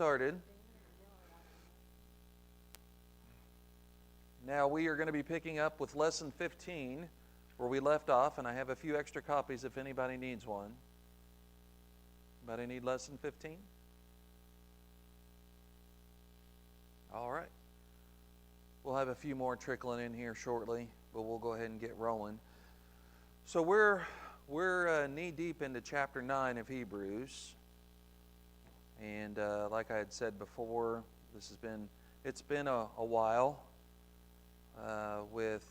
Started. Now we are going to be picking up with lesson 15 where we left off, and I have a few extra copies if anybody needs one. Anybody need lesson 15? All right. We'll have a few more trickling in here shortly, but we'll go ahead and get rolling. So we're knee deep into chapter 9 of Hebrews. And like I had said before, it's been a while with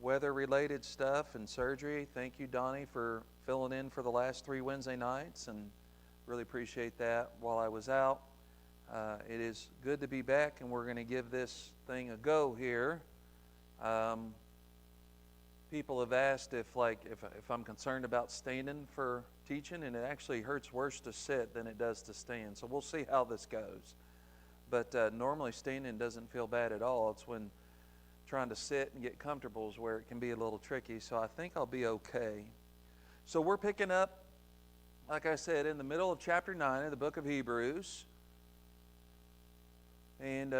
weather-related stuff and surgery. Thank you, Donnie, for filling in for the last 3 Wednesday nights, and really appreciate that while I was out. It is good to be back, and we're going to give this thing a go here. People have asked if I'm concerned about standing for teaching, and it actually hurts worse to sit than it does to stand. So we'll see how this goes. But normally standing doesn't feel bad at all. It's when trying to sit and get comfortable is where it can be a little tricky. So I think I'll be okay. So we're picking up, like I said, in the middle of chapter 9 of the book of Hebrews. And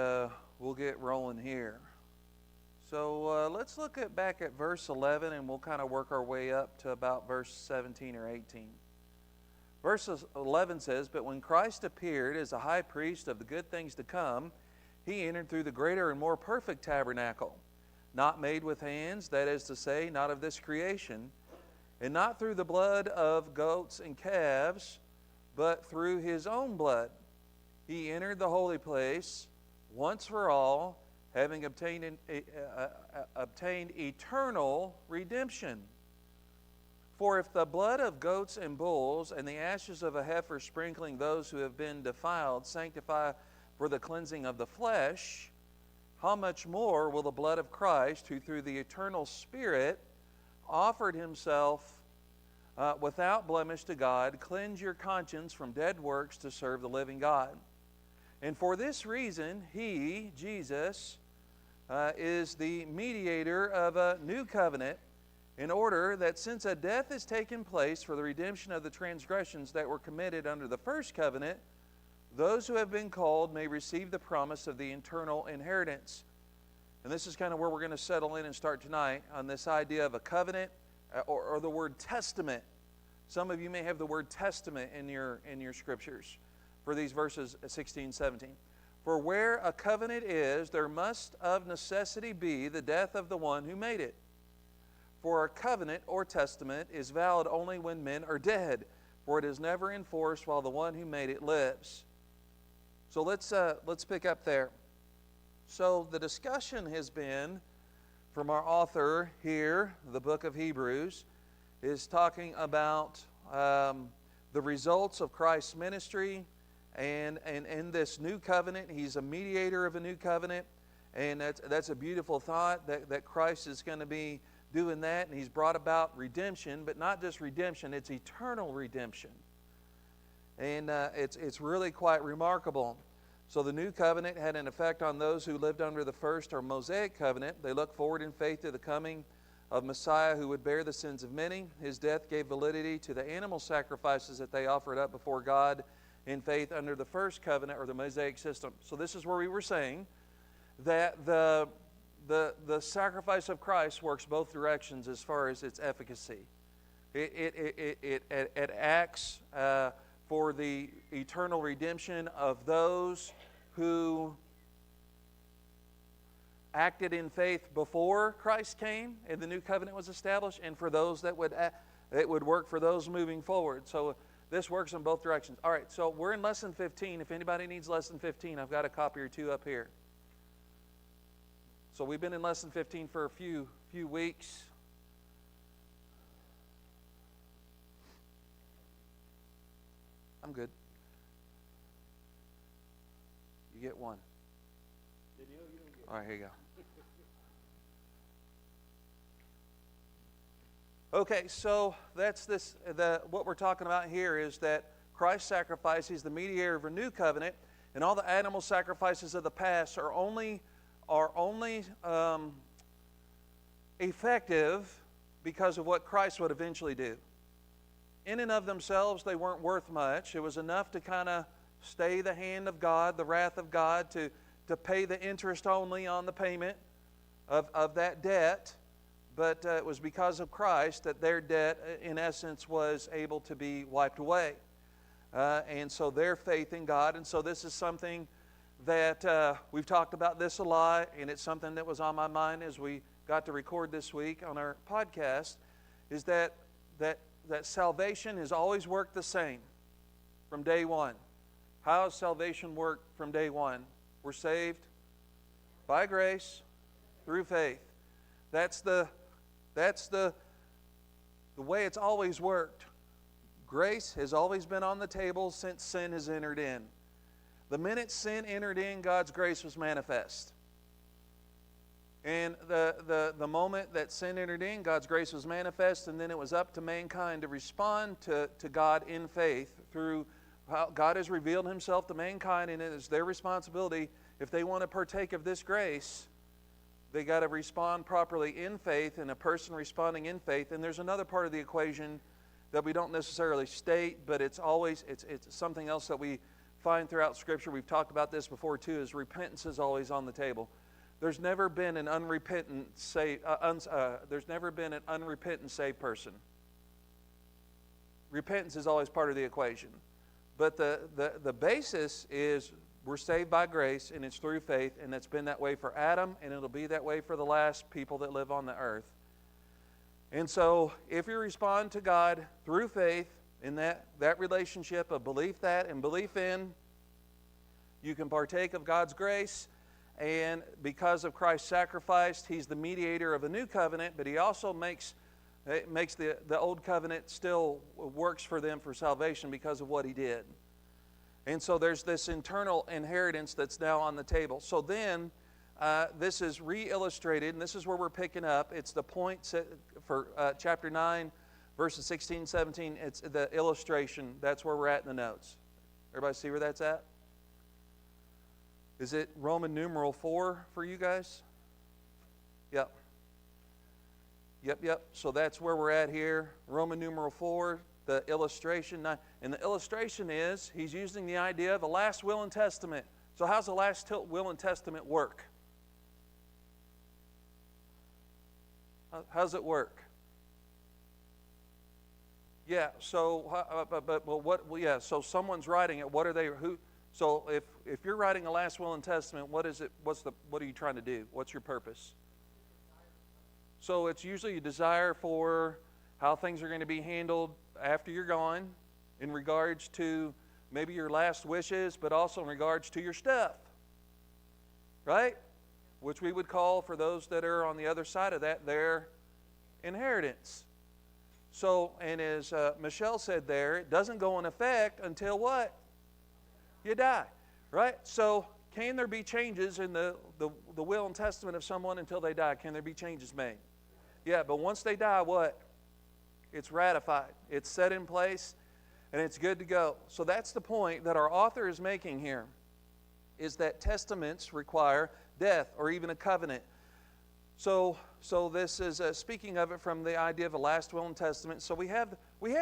we'll get rolling here. So let's look back at verse 11, and we'll kind of work our way up to about verse 17 or 18. Verse 11 says, "But when Christ appeared as a high priest of the good things to come, he entered through the greater and more perfect tabernacle, not made with hands, that is to say, not of this creation, and not through the blood of goats and calves, but through his own blood. He entered the holy place once for all, having obtained eternal redemption. For if the blood of goats and bulls and the ashes of a heifer sprinkling those who have been defiled sanctify for the cleansing of the flesh, how much more will the blood of Christ, who through the eternal Spirit offered himself without blemish to God, cleanse your conscience from dead works to serve the living God? And for this reason, he, Jesus, is the mediator of a new covenant, in order that since a death has taken place for the redemption of the transgressions that were committed under the first covenant, those who have been called may receive the promise of the eternal inheritance." And this is kind of where we're going to settle in and start tonight, on this idea of a covenant or the word testament. Some of you may have the word testament in your scriptures for these verses 16, 17. "For where a covenant is, there must of necessity be the death of the one who made it. For a covenant or testament is valid only when men are dead, for it is never enforced while the one who made it lives." So let's pick up there. So the discussion has been from our author here, the book of Hebrews, is talking about the results of Christ's ministry. And in this new covenant, he's a mediator of a new covenant. And that's a beautiful thought, that Christ is going to be doing that. And he's brought about redemption, but not just redemption, it's eternal redemption. And it's really quite remarkable. So the new covenant had an effect on those who lived under the first or Mosaic covenant. They looked forward in faith to the coming of Messiah who would bear the sins of many. His death gave validity to the animal sacrifices that they offered up before God in faith under the first covenant or the Mosaic system. So this is where we were saying that the sacrifice of Christ works both directions as far as its efficacy. It acts for the eternal redemption of those who acted in faith before Christ came and the new covenant was established, and for those that it would work for those moving forward. So this works in both directions. All right, so we're in lesson 15. If anybody needs lesson 15, I've got a copy or two up here. So we've been in lesson 15 for a few weeks. I'm good. You get one. All right, here you go. Okay, so that's what we're talking about here is that Christ's sacrifice, he's the mediator of a new covenant, and all the animal sacrifices of the past are only effective because of what Christ would eventually do. In and of themselves, they weren't worth much. It was enough to kind of stay the hand of God, the wrath of God, to pay the interest only on the payment of that debt. But it was because of Christ that their debt, in essence, was able to be wiped away. And so their faith in God. And so this is something that we've talked about this a lot, and it's something that was on my mind as we got to record this week on our podcast, is that salvation has always worked the same from day one. How has salvation worked from day one? We're saved by grace through faith. That's the way it's always worked. Grace has always been on the table since sin has entered in. The minute sin entered in, God's grace was manifest. And the moment that sin entered in, God's grace was manifest, and then it was up to mankind to respond to God in faith through how God has revealed Himself to mankind, and it is their responsibility. If they want to partake of this grace, they got to respond properly in faith, and a person responding in faith. And there's another part of the equation that we don't necessarily state, but it's something else that we find throughout Scripture. We've talked about this before too, is repentance is always on the table. There's never been an unrepentant saved person. Repentance is always part of the equation. But the basis is we're saved by grace, and it's through faith, and it's been that way for Adam, and it'll be that way for the last people that live on the earth. And so if you respond to God through faith in that relationship of belief that and belief in, you can partake of God's grace. And because of Christ's sacrifice, He's the mediator of a new covenant, but He also makes the old covenant still works for them for salvation because of what He did. And so there's this internal inheritance that's now on the table. So then this is re-illustrated, and this is where we're picking up. It's the point for chapter 9, verses 16, 17. It's the illustration. That's where we're at in the notes. Everybody see where that's at? Is it Roman numeral 4 for you guys? Yep. Yep. So that's where we're at here. Roman numeral 4, the illustration. And the illustration is, he's using the idea of a last will and testament. So how's the last will and testament work? How's it work? Yeah, so, so someone's writing it. What are they, who? So if you're writing a last will and testament, what is it? What are you trying to do? What's your purpose? So it's usually a desire for how things are going to be handled after you're gone, in regards to maybe your last wishes, but also in regards to your stuff, right? Which we would call, for those that are on the other side of that, their inheritance. So, and as Michelle said there, it doesn't go in effect until what? You die, right? So can there be changes in the will and testament of someone until they die? Can there be changes made? Yeah, but once they die, what? It's ratified. It's set in place, and it's good to go. So that's the point that our author is making here, is that testaments require death or even a covenant. So this is speaking of it from the idea of a last will and testament. So we have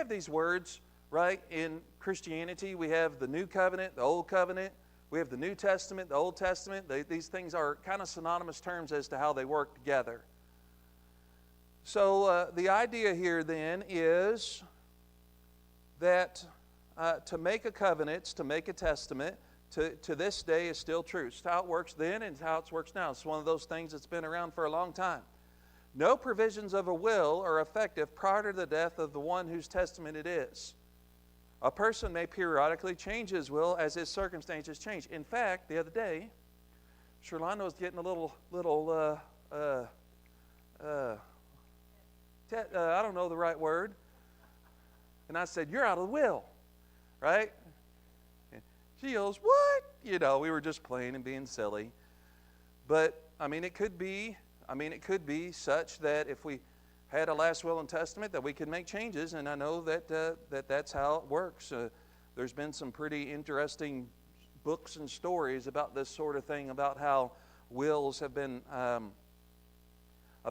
these words, right? In Christianity, we have the New Covenant, the Old Covenant. We have the New Testament, the Old Testament. These things are kind of synonymous terms as to how they work together. So the idea here then is that to make a covenant, to make a testament, to this day is still true. It's how it works then and it's how it works now. It's one of those things that's been around for a long time. No provisions of a will are effective prior to the death of the one whose testament it is. A person may periodically change his will as his circumstances change. In fact, the other day, Sherlando was getting a little I don't know the right word. And I said, "You're out of the will," right? And she goes, "What?" You know, we were just playing and being silly. But, it could be such that if we had a last will and testament that we could make changes, and I know that's how it works. There's been some pretty interesting books and stories about this sort of thing, about how wills have been a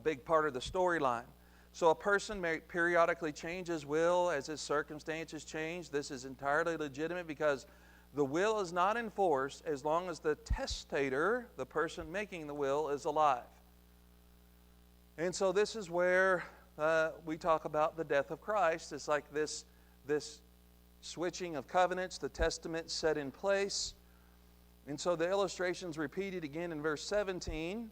big part of the storyline. So a person may periodically change his will as his circumstances change. This is entirely legitimate because The will is not enforced as long as the testator, the person making the will, is alive. And so this is where we talk about the death of Christ. It's like this switching of covenants, the testament set in place. And so the illustration's repeated again in verse 17.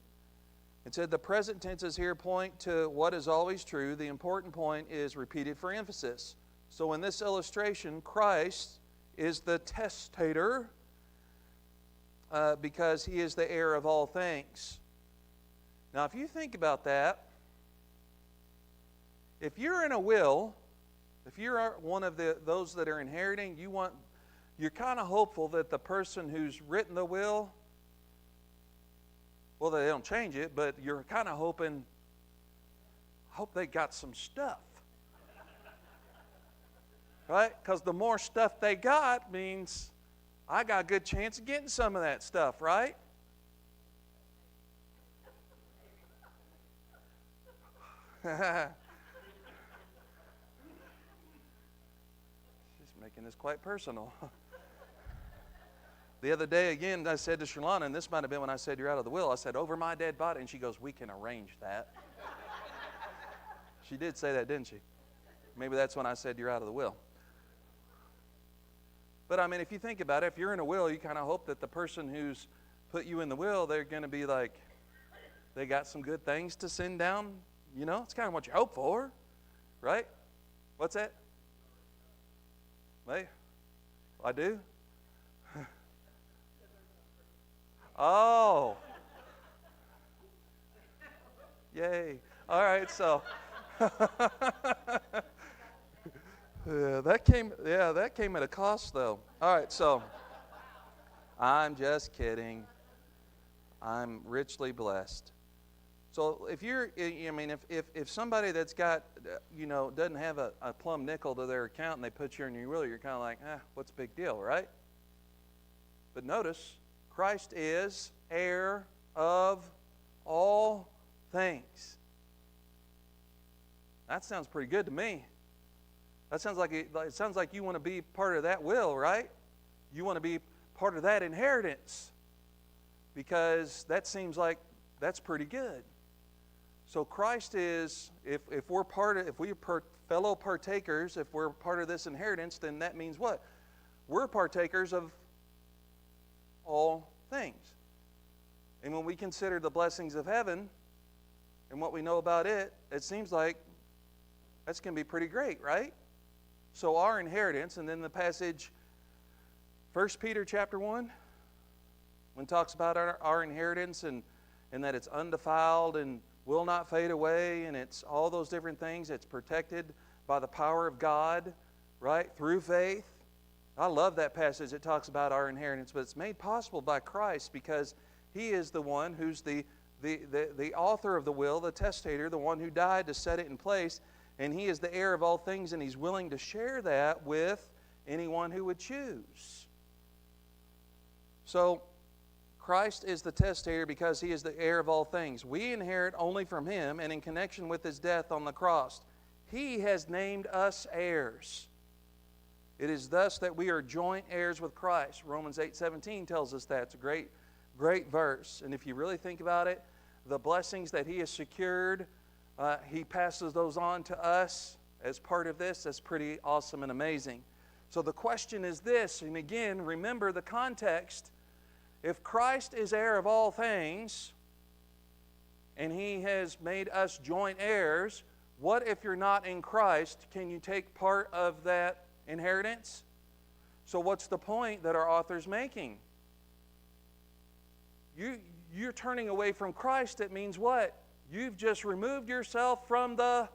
It said the present tenses here point to what is always true. The important point is repeated for emphasis. So in this illustration, Christ is the testator because He is the heir of all things. Now, if you think about that, if you're in a will, if you're one of those that are inheriting, you're kind of hopeful that the person who's written the will, well, they don't change it, but you're kind of hoping, I hope they got some stuff. Right? Because the more stuff they got means I got a good chance of getting some of that stuff, right? She's making this quite personal. The other day, again, I said to Shalana, and this might have been when I said you're out of the will, I said, over my dead body, and she goes, we can arrange that. She did say that, didn't she? Maybe that's when I said you're out of the will. But I mean, if you think about it, if you're in a will, you kind of hope that the person who's put you in the will, they're going to be like, they got some good things to send down. You know, it's kind of what you hope for, right? What's that? Hey, I do? Oh. Yay. All right, so. That came at a cost, though. All right, so I'm just kidding. I'm richly blessed. So if if somebody that's got, doesn't have a plumb nickel to their account and they put you in your will, you're kind of like, what's the big deal, right? But notice, Christ is heir of all things. That sounds pretty good to me. That sounds like it sounds like you want to be part of that will, right? You want to be part of that inheritance because that seems like that's pretty good. So Christ is, if we're fellow partakers, if we're part of this inheritance, then that means what? We're partakers of all things. And when we consider the blessings of heaven and what we know about it, it seems like that's going to be pretty great, right? So our inheritance, and then the passage, 1 Peter chapter 1, when it talks about our inheritance and that it's undefiled and will not fade away, and it's all those different things. It's protected by the power of God, right, through faith. I love that passage. It talks about our inheritance, but it's made possible by Christ because He is the one who's the author of the will, the testator, the one who died to set it in place. And He is the heir of all things, and He's willing to share that with anyone who would choose. So, Christ is the testator because He is the heir of all things. We inherit only from Him, and in connection with His death on the cross, He has named us heirs. It is thus that we are joint heirs with Christ. Romans 8:17 tells us that. It's a great, great verse. And if you really think about it, the blessings that He has secured, He passes those on to us as part of this. That's pretty awesome and amazing. So the question is this, and again, remember the context. If Christ is heir of all things, and He has made us joint heirs, what if you're not in Christ? Can you take part of that inheritance? So what's the point that our author's making? You're turning away from Christ. It means what? You've just removed yourself from the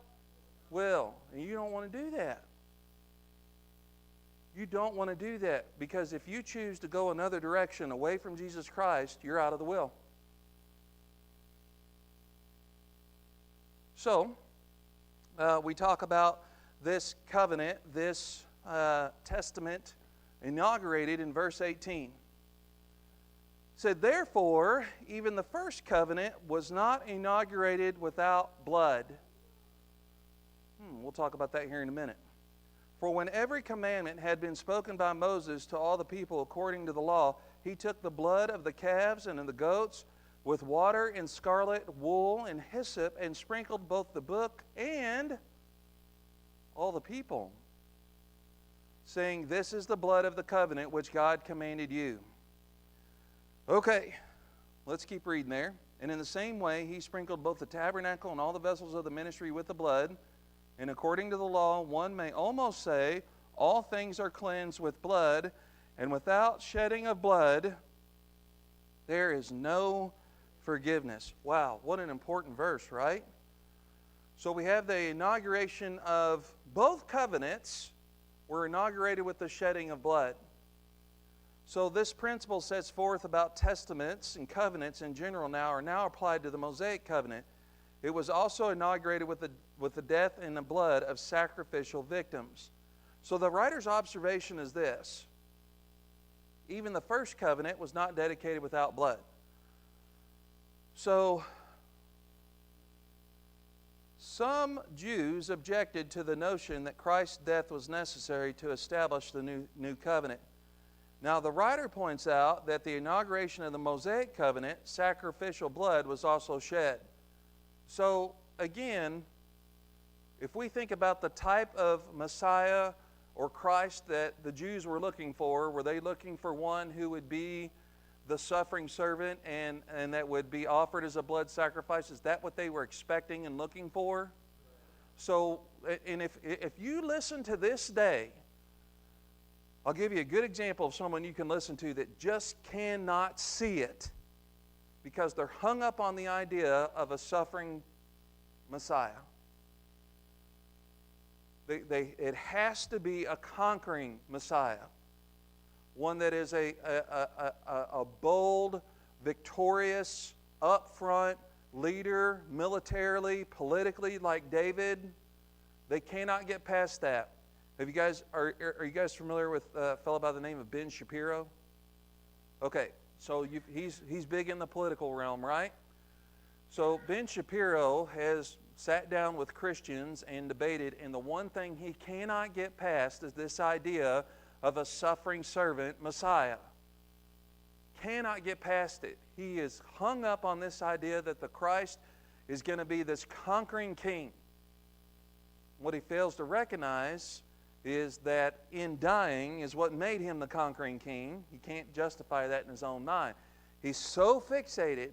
will. And you don't want to do that. You don't want to do that because if you choose to go another direction away from Jesus Christ, you're out of the will. So, we talk about this covenant, this testament inaugurated in verse 18. It said, therefore, even the first covenant was not inaugurated without blood. We'll talk about that here in a minute. For when every commandment had been spoken by Moses to all the people according to the law, he took the blood of the calves and of the goats with water and scarlet wool and hyssop, and sprinkled both the book and all the people, saying, This is the blood of the covenant which God commanded you. Okay, let's keep reading there. And in the same way, he sprinkled both the tabernacle and all the vessels of the ministry with the blood. And according to the law, one may almost say, all things are cleansed with blood, and without shedding of blood, there is no forgiveness. Wow, what an important verse, right? So we have the inauguration of both covenants were inaugurated with the shedding of blood. So this principle sets forth about testaments and covenants in general are now applied to the Mosaic covenant. It was also inaugurated with the death and the blood of sacrificial victims. So the writer's observation is this: even the first covenant was not dedicated without blood. So some Jews objected to the notion that Christ's death was necessary to establish the new covenant. Now, the writer points out that the inauguration of the Mosaic covenant, sacrificial blood was also shed. So, again, if we think about the type of Messiah or Christ that the Jews were looking for, were they looking for one who would be the suffering servant and that would be offered as a blood sacrifice? Is that what they were expecting and looking for? So, and if you listen to this day, I'll give you a good example of someone you can listen to that just cannot see it because they're hung up on the idea of a suffering Messiah. It has to be a conquering Messiah. One that is a bold, victorious, upfront leader, militarily, politically, like David. They cannot get past that. Are you guys familiar with a fellow by the name of Ben Shapiro? Okay, so he's big in the political realm, right? So Ben Shapiro has sat down with Christians and debated, and the one thing he cannot get past is this idea of a suffering servant Messiah. Cannot get past it. He is hung up on this idea that the Christ is going to be this conquering king. What he fails to recognize is that in dying is what made him the conquering king. He can't justify that in his own mind. He's so fixated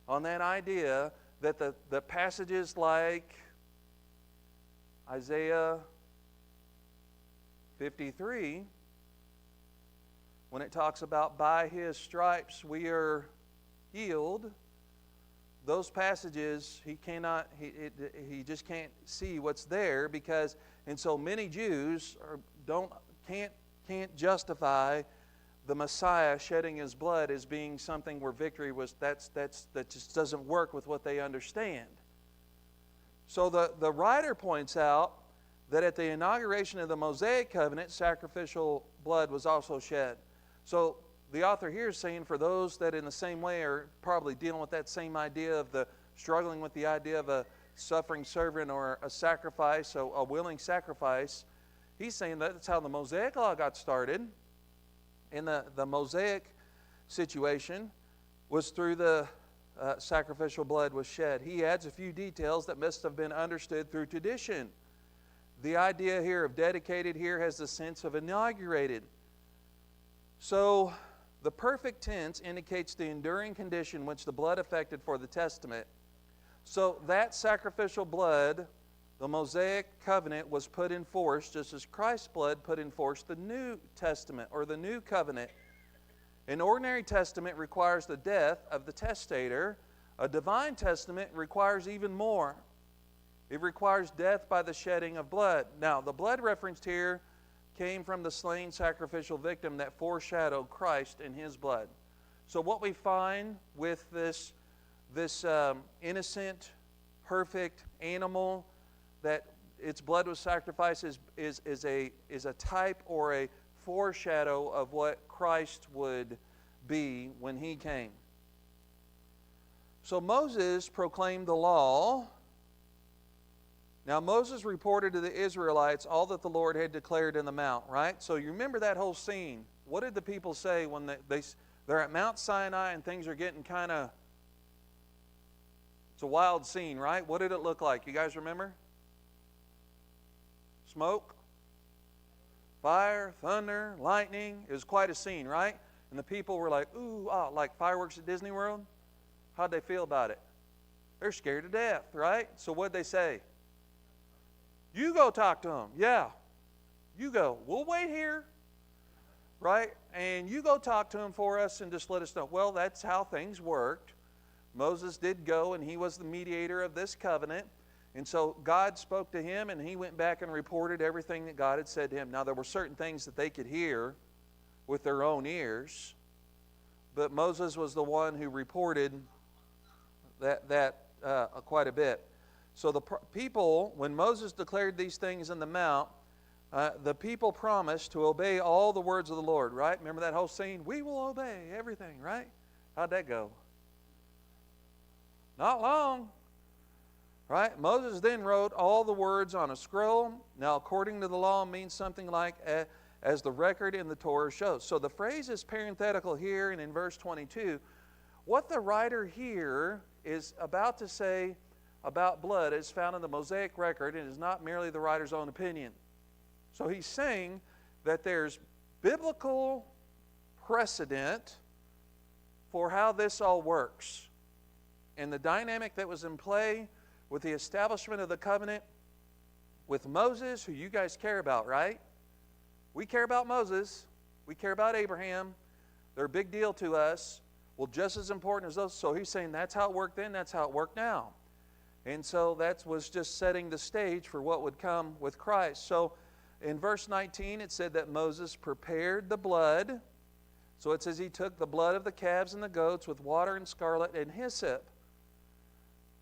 on that idea that the passages like Isaiah 53, when it talks about by his stripes we are healed, those passages he just can't see what's there, because and so many Jews can't justify the Messiah shedding his blood as being something where victory was. That just doesn't work with what they understand. So the writer points out that at the inauguration of the Mosaic covenant, sacrificial blood was also shed. So the author here is saying for those that in the same way are probably dealing with that same idea of struggling with the idea of a suffering servant or a sacrifice, a willing sacrifice, he's saying that's how the Mosaic law got started. And the Mosaic situation was through the sacrificial blood was shed. He adds a few details that must have been understood through tradition. The idea here of dedicated here has the sense of inaugurated. So the perfect tense indicates the enduring condition which the blood affected for the testament. So that sacrificial blood, the Mosaic covenant, was put in force just as Christ's blood put in force the New Testament or the New Covenant. An ordinary testament requires the death of the testator. A divine testament requires even more. It requires death by the shedding of blood. Now, the blood referenced here came from the slain sacrificial victim that foreshadowed Christ and his blood. So what we find with this innocent, perfect animal that its blood was sacrificed is a type or a foreshadow of what Christ would be when he came. So Moses proclaimed the law Now Moses reported to the Israelites all that the Lord had declared in the mount, right? So you remember that whole scene. What did the people say when they're at Mount Sinai and things are getting kind of, it's a wild scene, right? What did it look like? You guys remember? Smoke, fire, thunder, lightning. It was quite a scene, right? And the people were like, ooh, ah, like fireworks at Disney World. How'd they feel about it? They're scared to death, right? So what'd they say? You go talk to them. Yeah, you go. We'll wait here, right? And you go talk to them for us and just let us know. Well, that's how things worked. Moses did go, and he was the mediator of this covenant. And so God spoke to him, and he went back and reported everything that God had said to him. Now, there were certain things that they could hear with their own ears, but Moses was the one who reported that quite a bit. So the people, when Moses declared these things in the mount, the people promised to obey all the words of the Lord, right? Remember that whole scene? We will obey everything, right? How'd that go? Not long, right? Moses then wrote all the words on a scroll. Now, according to the law, means something like as the record in the Torah shows. So the phrase is parenthetical here and in verse 22. What the writer here is about to say about blood is found in the Mosaic record and is not merely the writer's own opinion. So he's saying that there's biblical precedent for how this all works. And the dynamic that was in play with the establishment of the covenant with Moses, who you guys care about, right? We care about Moses. We care about Abraham. They're a big deal to us. Well, just as important as those. So he's saying that's how it worked then, that's how it worked now. And so that was just setting the stage for what would come with Christ. So in verse 19 it said that Moses prepared the blood. So it says he took the blood of the calves and the goats with water and scarlet and hyssop.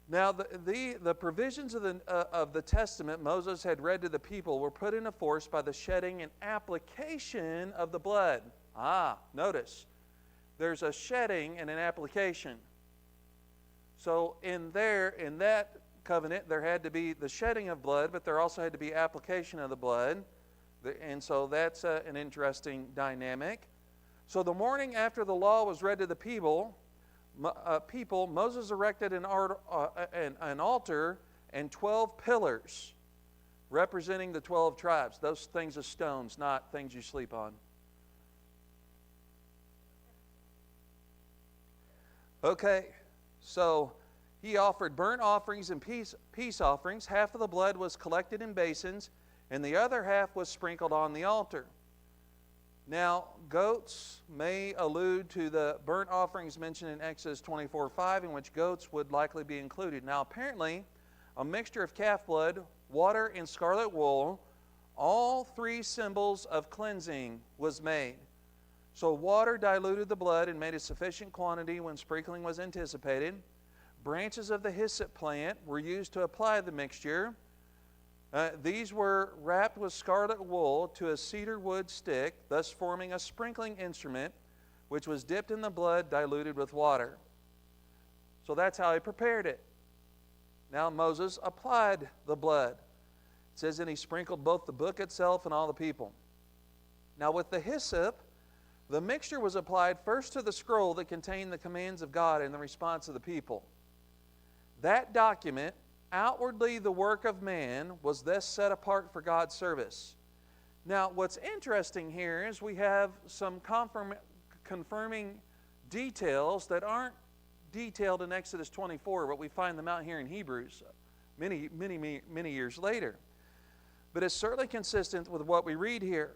Now the provisions of the Testament Moses had read to the people were put into force by the shedding and application of the blood. Notice. There's a shedding and an application. So in that covenant, there had to be the shedding of blood, but there also had to be application of the blood. And so that's an interesting dynamic. So the morning after the law was read to the people, Moses erected an altar and 12 pillars representing the 12 tribes. Those things of stones, not things you sleep on. Okay, so he offered burnt offerings and peace offerings. Half of the blood was collected in basins, and the other half was sprinkled on the altar. Now, goats may allude to the burnt offerings mentioned in Exodus 24:5, in which goats would likely be included. Now, apparently, a mixture of calf blood, water, and scarlet wool, all three symbols of cleansing, was made. So water diluted the blood and made a sufficient quantity when sprinkling was anticipated. Branches of the hyssop plant were used to apply the mixture. These were wrapped with scarlet wool to a cedar wood stick, thus forming a sprinkling instrument, which was dipped in the blood diluted with water. So that's how he prepared it. Now Moses applied the blood. It says, and he sprinkled both the book itself and all the people. Now with the hyssop, the mixture was applied first to the scroll that contained the commands of God and the response of the people. That document, outwardly the work of man, was thus set apart for God's service. Now, what's interesting here is we have some confirming details that aren't detailed in Exodus 24, but we find them out here in Hebrews many years later. But it's certainly consistent with what we read here.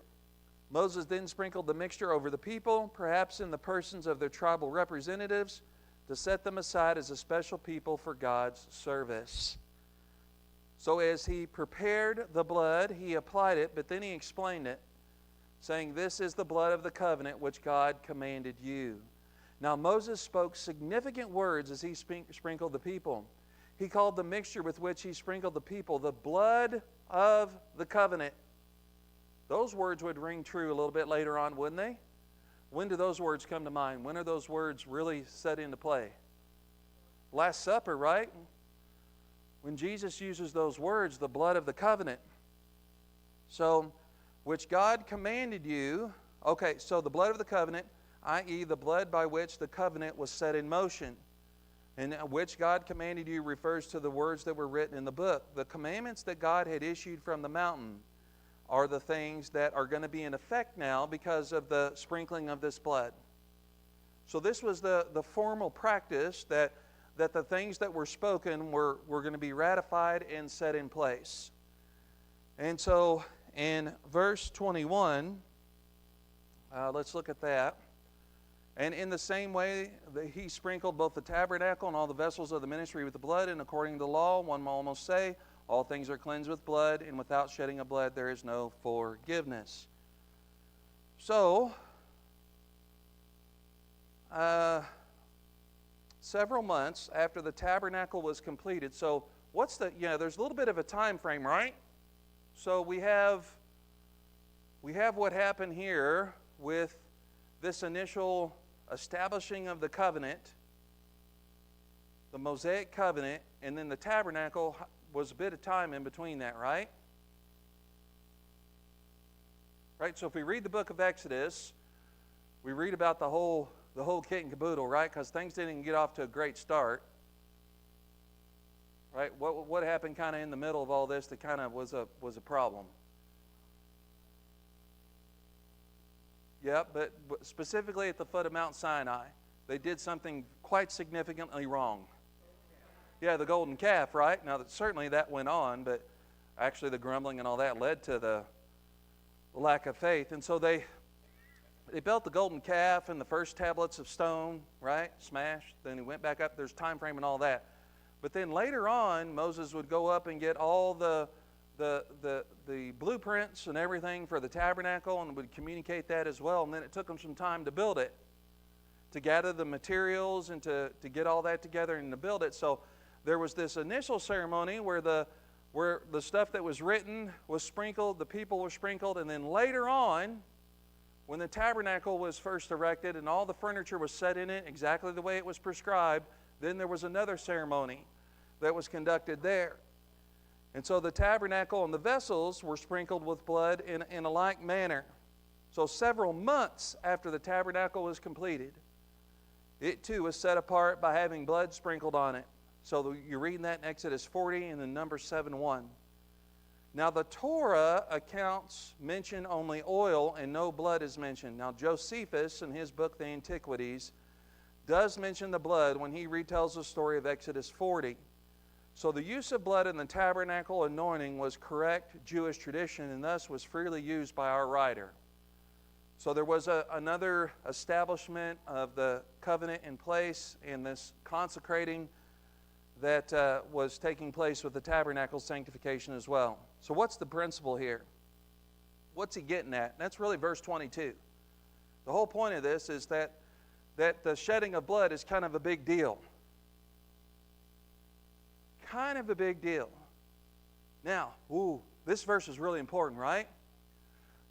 Moses then sprinkled the mixture over the people, perhaps in the persons of their tribal representatives, to set them aside as a special people for God's service. So as he prepared the blood, he applied it, but then he explained it, saying, this is the blood of the covenant which God commanded you. Now Moses spoke significant words as he sprinkled the people. He called the mixture with which he sprinkled the people the blood of the covenant. Those words would ring true a little bit later on, wouldn't they? When do those words come to mind? When are those words really set into play? Last Supper, right? when Jesus uses those words, the blood of the covenant. So, which God commanded you. Okay, so the blood of the covenant, i.e. the blood by which the covenant was set in motion. And which God commanded you refers to the words that were written in the book. The commandments that God had issued from the mountain are the things that are going to be in effect now because of the sprinkling of this blood. So this was the formal practice that the things that were spoken were going to be ratified and set in place. And so in verse 21, let's look at that. And in the same way, he sprinkled both the tabernacle and all the vessels of the ministry with the blood, and according to the law, one may almost say, all things are cleansed with blood, and without shedding of blood there is no forgiveness. So, several months after the tabernacle was completed, so what's the, there's a little bit of a time frame, right? So we have what happened here with this initial establishing of the covenant, the Mosaic covenant, and then the tabernacle was a bit of time in between that, right? Right, so if we read the book of Exodus, we read about the whole kit and caboodle, right? Because things didn't get off to a great start. Right? What happened kind of in the middle of all this that kind of was a problem? Yep, but specifically at the foot of Mount Sinai, they did something quite significantly wrong. Yeah, the golden calf, right? Now, certainly that went on, but actually the grumbling and all that led to the lack of faith. And so they built the golden calf and the first tablets of stone, right? Smashed. Then he went back up. There's time frame and all that. But then later on, Moses would go up and get all the blueprints and everything for the tabernacle and would communicate that as well. And then it took them some time to build it, to gather the materials and to get all that together and to build it. So there was this initial ceremony where the stuff that was written was sprinkled, the people were sprinkled, and then later on, when the tabernacle was first erected and all the furniture was set in it exactly the way it was prescribed, then there was another ceremony that was conducted there. And so the tabernacle and the vessels were sprinkled with blood in a like manner. So several months after the tabernacle was completed, it too was set apart by having blood sprinkled on it. So you're reading that in Exodus 40 and then Numbers 7:1. Now the Torah accounts mention only oil and no blood is mentioned. Now Josephus in his book, The Antiquities, does mention the blood when he retells the story of Exodus 40. So the use of blood in the tabernacle anointing was correct Jewish tradition and thus was freely used by our writer. So there was another establishment of the covenant in place and this consecrating that was taking place with the tabernacle sanctification as well. So what's the principle here? What's he getting at? That's really verse 22. The whole point of this is that the shedding of blood is kind of a big deal. Kind of a big deal. Now, this verse is really important, right?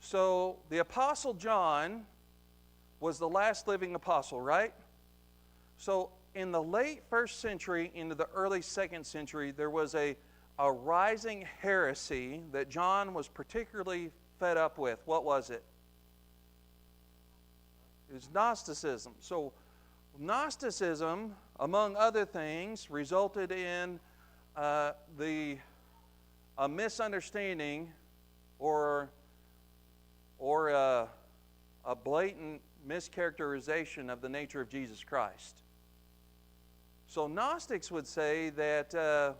So the Apostle John was the last living apostle, right? So in the late 1st century into the early 2nd century, there was a rising heresy that John was particularly fed up with. What was it? It was Gnosticism. So Gnosticism, among other things, resulted in a misunderstanding or a blatant mischaracterization of the nature of Jesus Christ. So Gnostics would say that,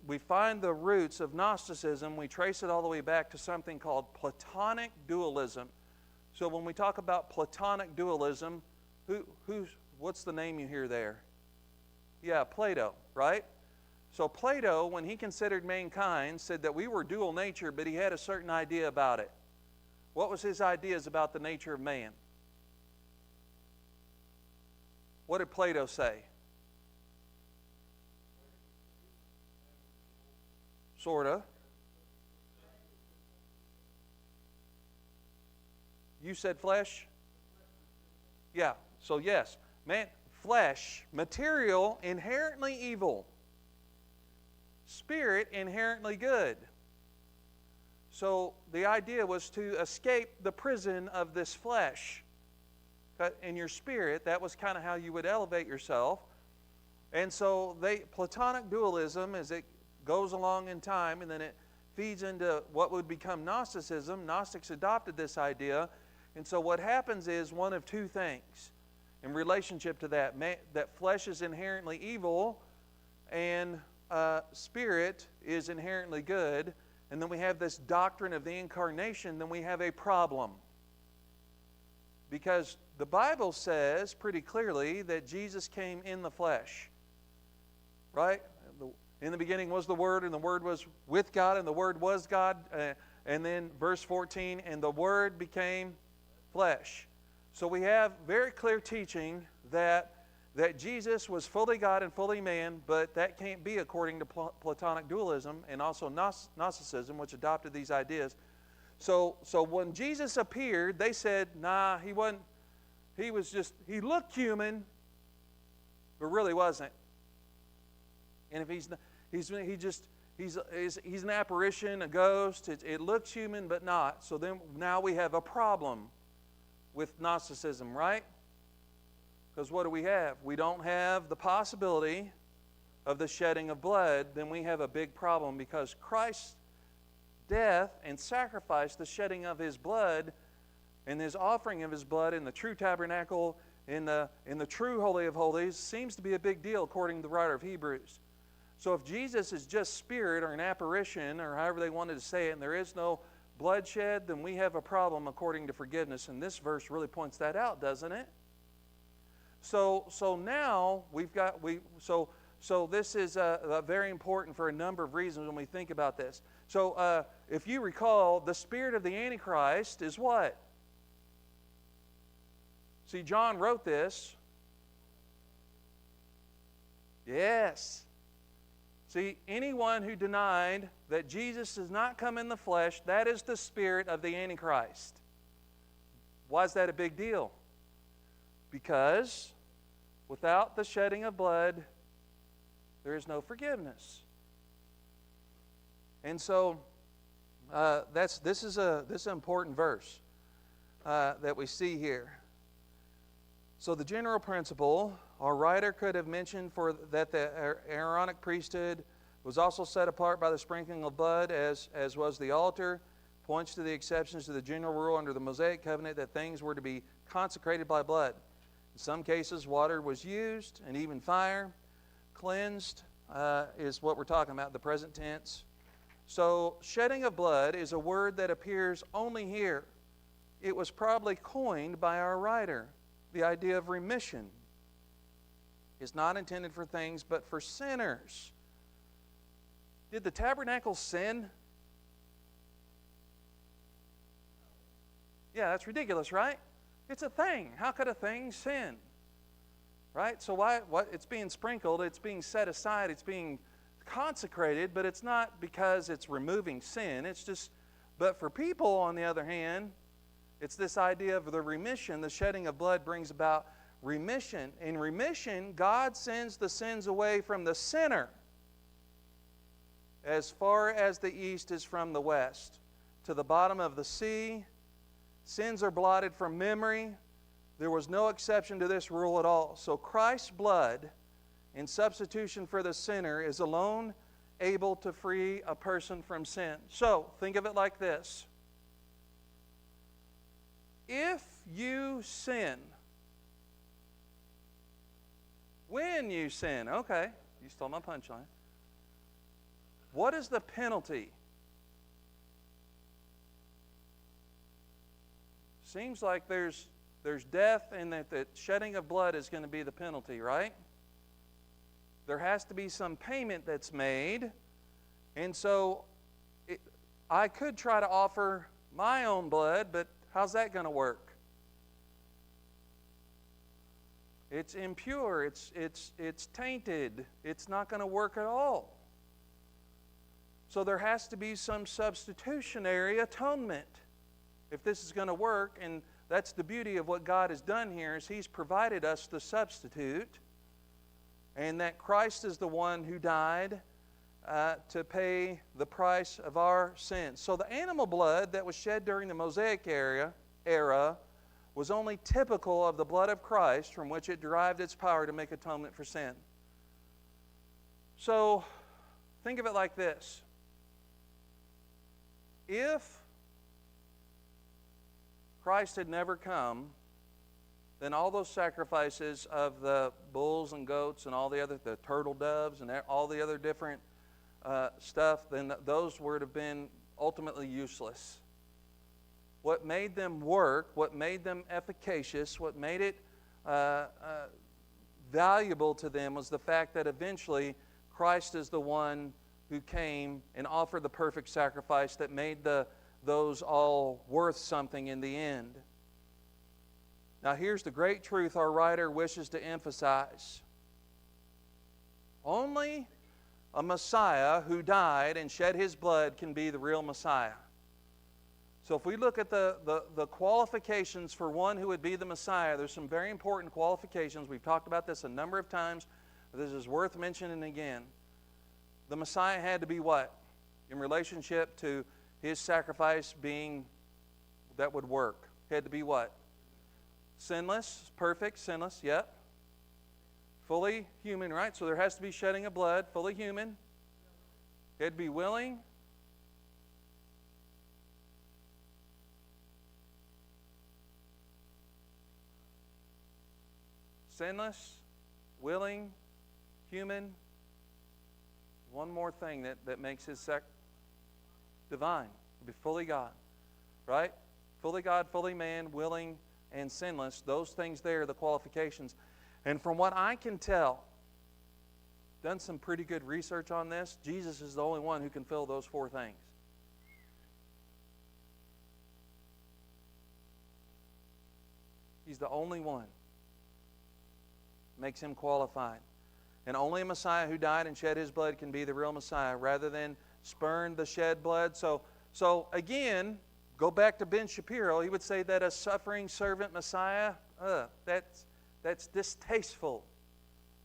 we find the roots of Gnosticism, we trace it all the way back to something called Platonic dualism. So when we talk about Platonic dualism, what's the name you hear there? Yeah, Plato, right? So Plato, when he considered mankind, said that we were dual nature, but he had a certain idea about it. What was his ideas about the nature of man? What did Plato say? Sorta. You said flesh? Yeah. So yes, man, flesh, material, inherently evil. spirit inherently good. So the idea was to escape the prison of this flesh. In your spirit, that was kind of how you would elevate yourself. And so Platonic dualism, as it goes along in time, and then it feeds into what would become Gnosticism. Gnostics adopted this idea. And so what happens is one of two things in relationship to that. That flesh is inherently evil, and spirit is inherently good. And then we have this doctrine of the incarnation, then we have a problem. Because the Bible says pretty clearly that Jesus came in the flesh. Right? In the beginning was the Word, and the Word was with God, and the Word was God. And then verse 14, and the Word became flesh. So we have very clear teaching that Jesus was fully God and fully man, but that can't be according to Platonic dualism and also Gnosticism, which adopted these ideas. So when Jesus appeared, they said, nah, he wasn't. He looked human, but really wasn't. And if he's an apparition, a ghost. It looks human, but not. So then now we have a problem with Gnosticism, right? Because what do we have? We don't have the possibility of the shedding of blood. Then we have a big problem, because Christ's death and sacrifice, the shedding of His blood and His offering of His blood in the true tabernacle, in the true Holy of Holies, seems to be a big deal according to the writer of Hebrews. So if Jesus is just spirit or an apparition, or however they wanted to say it, and there is no bloodshed, then we have a problem according to forgiveness. And this verse really points that out, doesn't it? So now we've got so this is very important for a number of reasons when we think about this. So if you recall, the spirit of the Antichrist is what? See, John wrote this. Yes. See, anyone who denied that Jesus does not come in the flesh, that is the spirit of the Antichrist. Why is that a big deal? Because without the shedding of blood, there is no forgiveness. And so this is an important verse that we see here. So the general principle, our writer could have mentioned that the Aaronic priesthood was also set apart by the sprinkling of blood, as was the altar, points to the exceptions to the general rule under the Mosaic covenant that things were to be consecrated by blood. In some cases, water was used, and even fire. Cleansed is what we're talking about, the present tense. So shedding of blood is a word that appears only here. It was probably coined by our writer. The idea of remission is not intended for things but for sinners. Did the tabernacle sin? Yeah, that's ridiculous, right? It's a thing. How could a thing sin? Right? So it's being sprinkled, it's being set aside, it's being consecrated, but it's not because it's removing sin. It's just, but for people, on the other hand, it's this idea of the remission. The shedding of blood brings about remission. In remission, God sends the sins away from the sinner as far as the east is from the west. To the bottom of the sea, sins are blotted from memory. There was no exception to this rule at all. So Christ's blood, in substitution for the sinner, is alone able to free a person from sin. So, think of it like this. If you sin, when you sin, okay, you stole my punchline. What is the penalty? Seems like there's death, and that the shedding of blood is going to be the penalty, right? There has to be some payment that's made. And so I could try to offer my own blood, but how's that going to work? It's impure. It's tainted. It's not going to work at all. So there has to be some substitutionary atonement if this is going to work. And that's the beauty of what God has done here, is He's provided us the substitute, and that Christ is the one who died to pay the price of our sins. So the animal blood that was shed during the Mosaic era was only typical of the blood of Christ, from which it derived its power to make atonement for sin. So think of it like this. If Christ had never come, then all those sacrifices of the bulls and goats and all the turtle doves and all the other different stuff, then those would have been ultimately useless. What made them work, what made them efficacious, what made it valuable to them was the fact that eventually Christ is the one who came and offered the perfect sacrifice that made those all worth something in the end. Now here's the great truth our writer wishes to emphasize. Only a Messiah who died and shed his blood can be the real Messiah. So if we look at the qualifications for one who would be the Messiah, there's some very important qualifications. We've talked about this a number of times. This is worth mentioning again. The Messiah had to be what? In relationship to his sacrifice being that would work. He had to be what? Sinless, perfect, sinless, yep. Fully human, right? So there has to be shedding of blood, fully human. He had to be willing. Sinless, willing, human. One more thing that makes his divine. Be fully God, right? Fully God, fully man, willing, and sinless. Those things there are the qualifications. And from what I can tell, done some pretty good research on this, Jesus is the only one who can fill those four things. He's the only one. Makes him qualified. And only a Messiah who died and shed his blood can be the real Messiah, rather than spurn the shed blood. So again, go back to Ben Shapiro. He would say that a suffering servant Messiah, that's distasteful.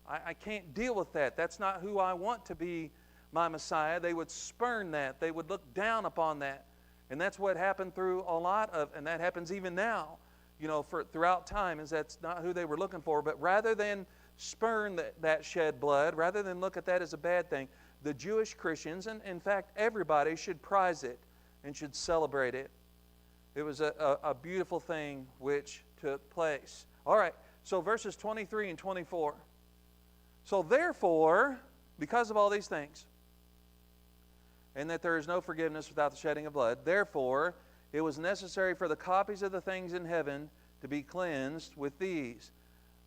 I can't deal with that. That's not who I want to be my Messiah. They would spurn that. They would look down upon that. And that's what happened through a lot of, and that happens even now, throughout time, is that's not who they were looking for. But rather than spurn that shed blood, rather than look at that as a bad thing, the Jewish Christians, and in fact everybody, should prize it and should celebrate it. It was a beautiful thing which took place. All right, so verses 23 and 24. So therefore, because of all these things, and that there is no forgiveness without the shedding of blood, therefore it was necessary for the copies of the things in heaven to be cleansed with these,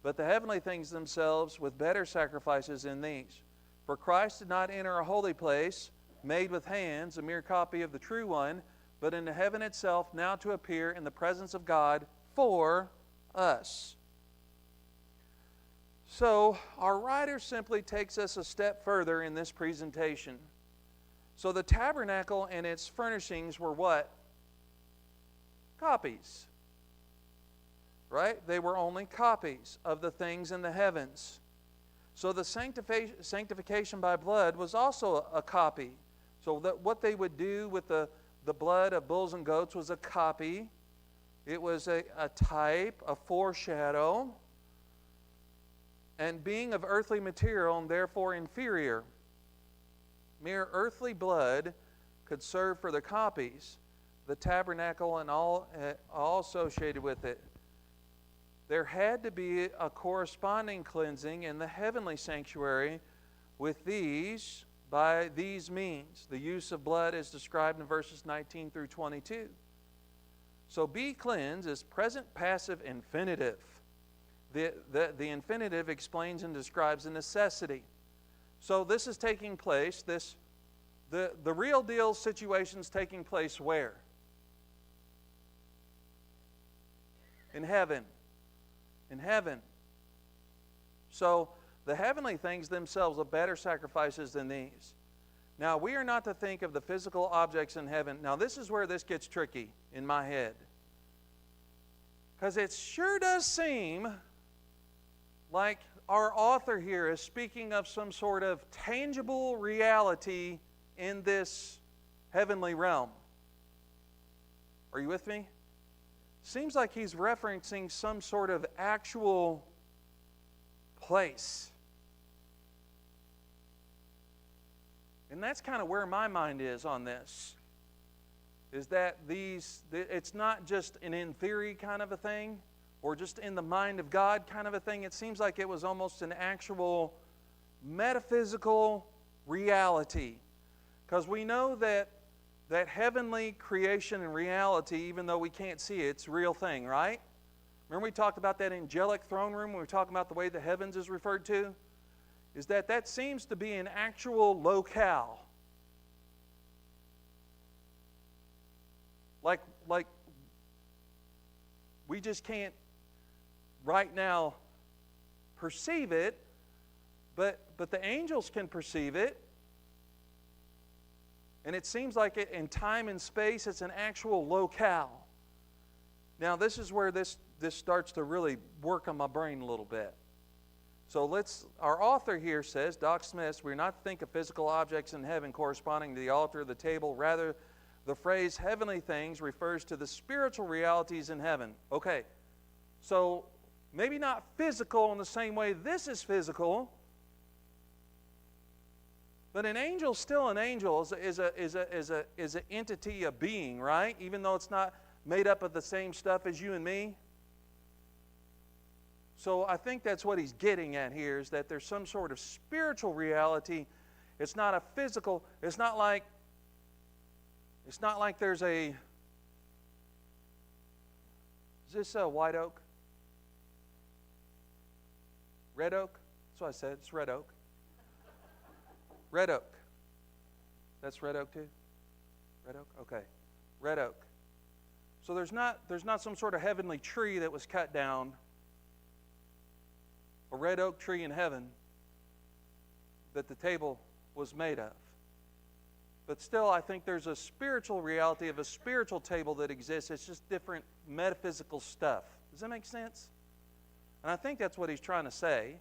but the heavenly things themselves with better sacrifices than these. For Christ did not enter a holy place made with hands, a mere copy of the true one, but into heaven itself, now to appear in the presence of God for us. So our writer simply takes us a step further in this presentation. So the tabernacle and its furnishings were what? Copies. Right? They were only copies of the things in the heavens. So the sanctification by blood was also a copy. So that what they would do with the blood of bulls and goats was a copy. It was a type, a foreshadow. And being of earthly material and therefore inferior, mere earthly blood could serve for the copies, the tabernacle and all associated with it. There had to be a corresponding cleansing in the heavenly sanctuary with these, by these means. The use of blood is described in verses 19 through 22. So be cleansed is present passive infinitive. The infinitive explains and describes a necessity. So this is taking place, the real deal situation's taking place where? In heaven. In heaven. So the heavenly things themselves are better sacrifices than these. Now we are not to think of the physical objects in heaven. Now this is where this gets tricky in my head. Because it sure does seem like our author here is speaking of some sort of tangible reality in this heavenly realm. Are you with me? Seems like he's referencing some sort of actual place. And that's kind of where my mind is on this. Is that it's not just an in theory kind of a thing, or just in the mind of God kind of a thing. It seems like it was almost an actual metaphysical reality. Because we know that heavenly creation and reality, even though we can't see it, it's a real thing, right? Remember we talked about that angelic throne room when we were talking about the way the heavens is referred to? Is that seems to be an actual locale. Like we just can't right now perceive it, but the angels can perceive it. And it seems like it, in time and space, it's an actual locale. Now, this is where this starts to really work on my brain a little bit. So our author here says, Doc Smith, we're not to think of physical objects in heaven corresponding to the altar, the table. Rather, the phrase heavenly things refers to the spiritual realities in heaven. Okay, so maybe not physical in the same way this is physical, but an angel, still an angel, is an entity, a being, right? Even though it's not made up of the same stuff as you and me. So I think that's what he's getting at here, is that there's some sort of spiritual reality. It's not a physical. It's not like there's a. Is this a white oak? Red oak? That's what I said. It's red oak. Red oak. That's red oak too? Red oak? Okay. Red oak. So there's not some sort of heavenly tree that was cut down, a red oak tree in heaven that the table was made of. But still, I think there's a spiritual reality of a spiritual table that exists. It's just different metaphysical stuff. Does that make sense? And I think that's what he's trying to say.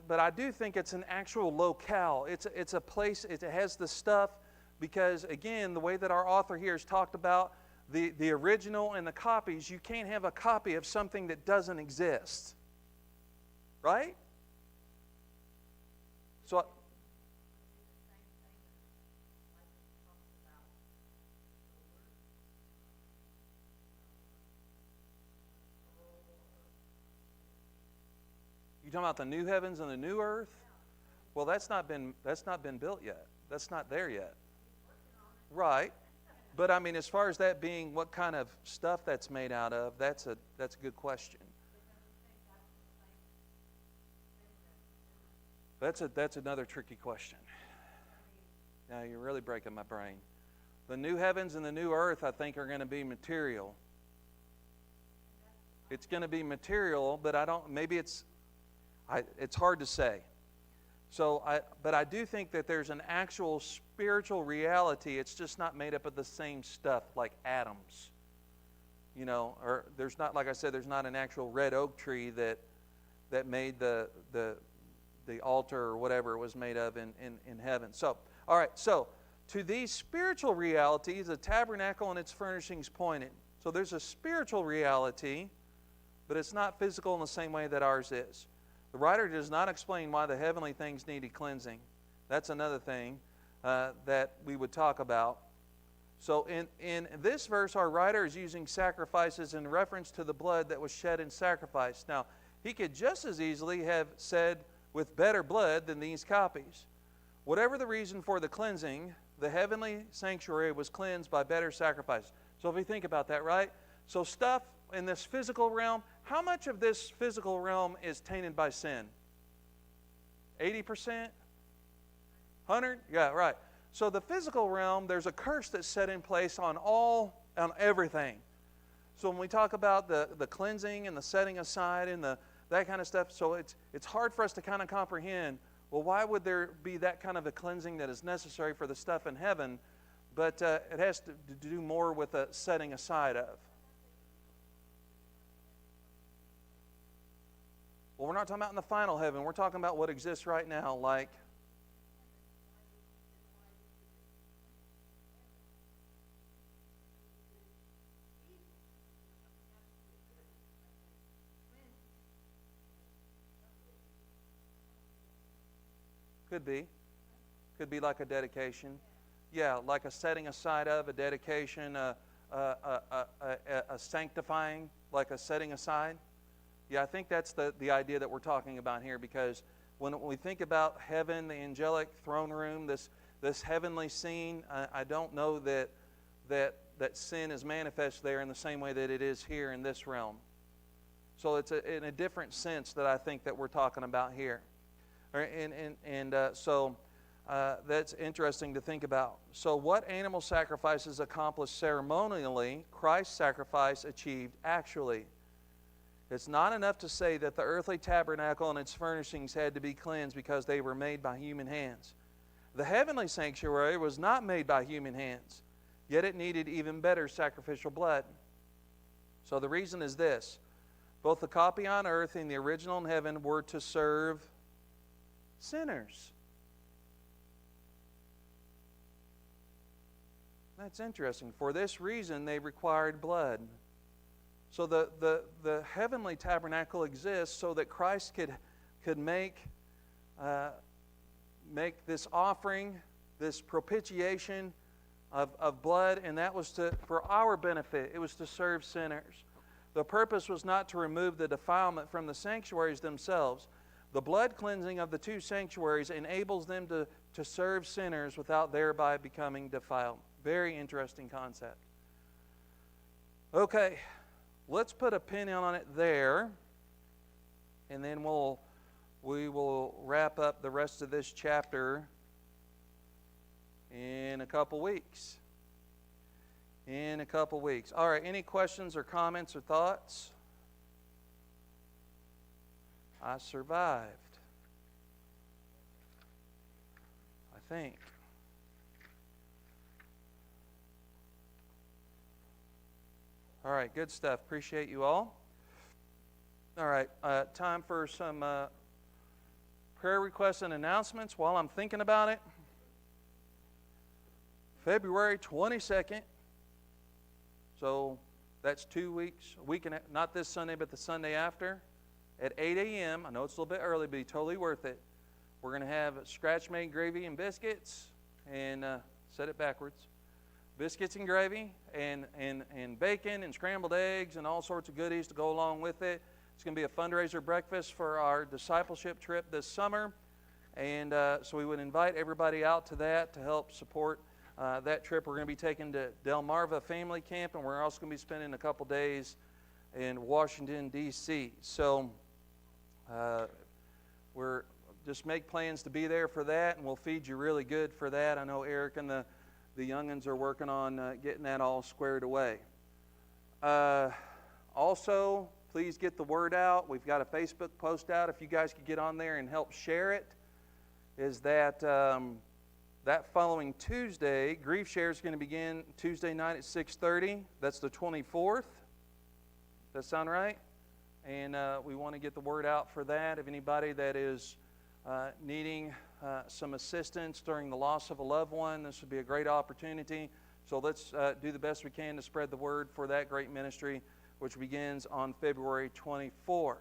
But I do think it's an actual locale. It's a place. It has the stuff because, again, the way that our author here has talked about the original and the copies, you can't have a copy of something that doesn't exist. Right? So, you talking about the new heavens and the new earth? Well, that's not been built yet. That's not there yet. Right. But I mean, as far as that being what kind of stuff that's made out of, that's a good question. That's another tricky question. Now you're really breaking my brain. The new heavens and the new earth, I think, are going to be material. It's going to be material, but it's hard to say. But I do think that there's an actual spiritual reality. It's just not made up of the same stuff like atoms. You know, or there's not, like I said, there's not an actual red oak tree that made the altar or whatever it was made of in heaven. So, all right, so to these spiritual realities, the tabernacle and its furnishings pointed. So there's a spiritual reality, but it's not physical in the same way that ours is. The writer does not explain why the heavenly things needed cleansing. That's another thing that we would talk about. So in this verse, our writer is using sacrifices in reference to the blood that was shed in sacrifice. Now, he could just as easily have said with better blood than these copies. Whatever the reason for the cleansing, the heavenly sanctuary was cleansed by better sacrifice. So if you think about that, right? So stuff in this physical realm, how much of this physical realm is tainted by sin? 80%? 100? Yeah, right. So the physical realm, there's a curse that's set in place on everything. So when we talk about the cleansing and the setting aside and that kind of stuff, so it's hard for us to kind of comprehend, well, why would there be that kind of a cleansing that is necessary for the stuff in heaven, but it has to do more with a setting aside of. Well, we're not talking about in the final heaven. We're talking about what exists right now, like... Could be. Could be like a dedication. Yeah, like a setting aside of, a dedication, a sanctifying, like a setting aside. Yeah, I think that's the idea that we're talking about here, because when we think about heaven, the angelic throne room, this heavenly scene, I don't know that sin is manifest there in the same way that it is here in this realm. So it's in a different sense that I think that we're talking about here. So that's interesting to think about. So what animal sacrifices accomplished ceremonially, Christ's sacrifice achieved actually. It's not enough to say that the earthly tabernacle and its furnishings had to be cleansed because they were made by human hands. The heavenly sanctuary was not made by human hands, yet it needed even better sacrificial blood. So the reason is this: both the copy on earth and the original in heaven were to serve sinners. That's interesting. For this reason, they required blood. So the heavenly tabernacle exists so that Christ could make this offering, this propitiation of blood, and that was for our benefit. It was to serve sinners. The purpose was not to remove the defilement from the sanctuaries themselves. The blood cleansing of the two sanctuaries enables them to serve sinners without thereby becoming defiled. Very interesting concept. Okay, let's put a pin on it there, and then we will wrap up the rest of this chapter in a couple weeks. All right, any questions or comments or thoughts? I survived, I think. All right, good stuff. Appreciate you all. All right, time for some prayer requests and announcements while I'm thinking about it. February 22nd. So that's 2 weeks, a week and not this Sunday, but the Sunday after. At 8 a.m., I know it's a little bit early, but it's totally worth it. We're going to have scratch-made gravy and biscuits, and set it backwards. Biscuits and gravy, and bacon and scrambled eggs and all sorts of goodies to go along with it. It's going to be a fundraiser breakfast for our discipleship trip this summer. And so we would invite everybody out to that to help support that trip. We're going to be taking to Delmarva Family Camp, and we're also going to be spending a couple days in Washington, D.C. So we're just make plans to be there for that, and we'll feed you really good for that. I know Eric and the young'uns are working on getting that all squared away. Also, please get the word out. We've got a Facebook post out. If you guys could get on there and help share it, is that that following Tuesday, Grief Share is going to begin Tuesday night at 6:30. That's the 24th. Does that sound right? And we want to get the word out for that. If anybody that is needing some assistance during the loss of a loved one, this would be a great opportunity. So let's do the best we can to spread the word for that great ministry, which begins on February 24th.